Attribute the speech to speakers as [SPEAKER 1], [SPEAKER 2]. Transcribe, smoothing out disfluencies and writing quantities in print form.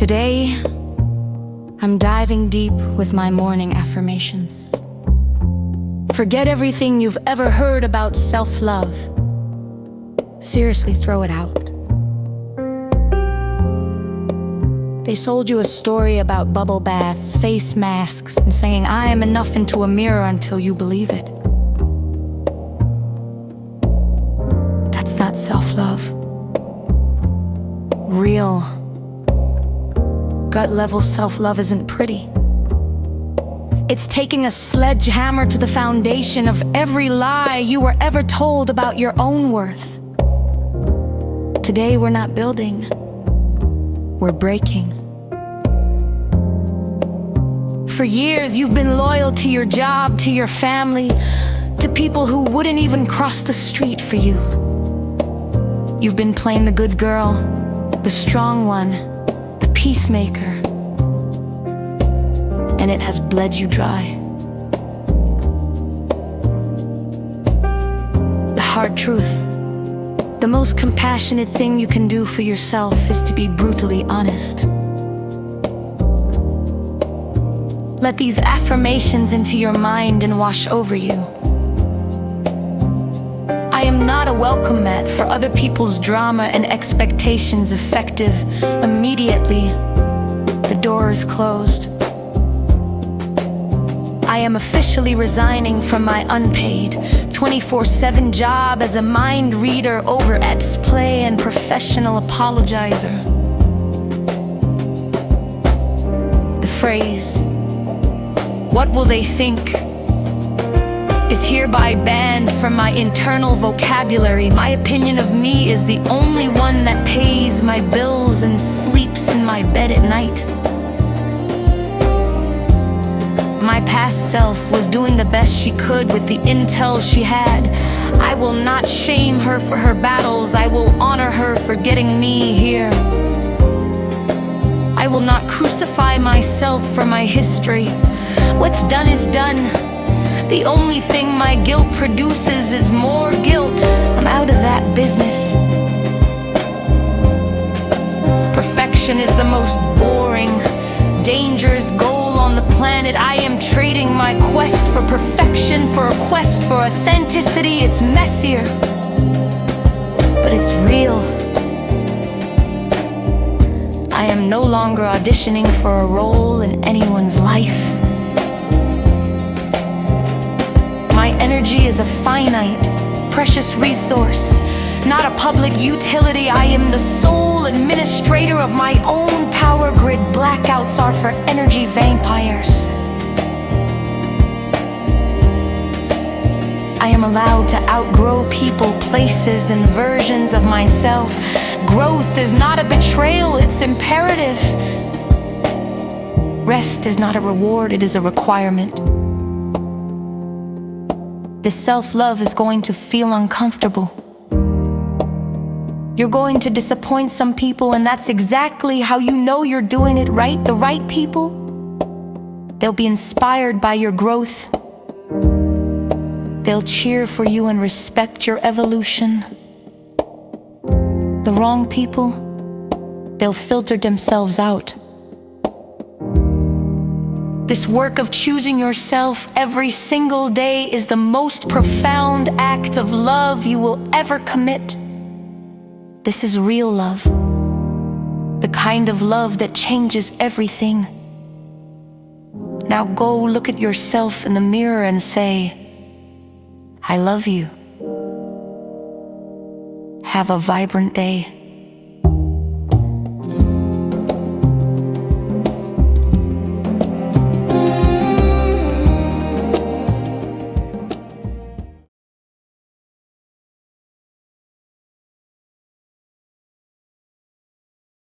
[SPEAKER 1] Today, I'm diving deep with my morning affirmations. Forget everything you've ever heard about self-love. Seriously, throw it out. They sold you a story about bubble baths, face masks, and saying I am enough into a mirror until you believe it. That's not self-love. Real, gut-level self-love isn't pretty. It's taking a sledgehammer to the foundation of every lie you were ever told about your own worth. Today, we're not building, we're breaking. For years, you've been loyal to your job, to your family, to people who wouldn't even cross the street for you. You've been playing the good girl, the strong one, the peacemaker, and it has bled you dry. The hard truth, the most compassionate thing you can do for yourself is to be brutally honest. Let these affirmations into your mind and wash over you. I am not a welcome mat for other people's drama and expectations. Effective immediately, the door is closed. I am officially resigning from my unpaid 24/7 job as a mind reader over at Play and professional apologizer. The phrase, "What will they think?" is hereby banned from my internal vocabulary. My opinion of me is the only one that pays my bills and sleeps in my bed at night. My past self was doing the best she could with the intel she had. I will not shame her for her battles. I will honor her for getting me here. I will not crucify myself for my history. What's done is done. The only thing my guilt produces is more guilt. I'm out of that business. Perfection is the most boring, dangerous goal on the planet. I am trading my quest for perfection for a quest for authenticity. It's messier, but it's real. I am no longer auditioning for a role in anyone's life. My energy is a finite, precious resource, not a public utility. I am the sole administrator of my own power grid. Blackouts are for energy vampires. I am allowed to outgrow people, places, and versions of myself. Growth is not a betrayal, it's imperative. Rest is not a reward, it is a requirement. This self-love is going to feel uncomfortable. You're going to disappoint some people, and that's exactly how you know you're doing it right. The right people, they'll be inspired by your growth. They'll cheer for you and respect your evolution. The wrong people, they'll filter themselves out. This work of choosing yourself every single day is the most profound act of love you will ever commit. This is real love, the kind of love that changes everything. Now go look at yourself in the mirror and say, I love you. Have a vibrant day.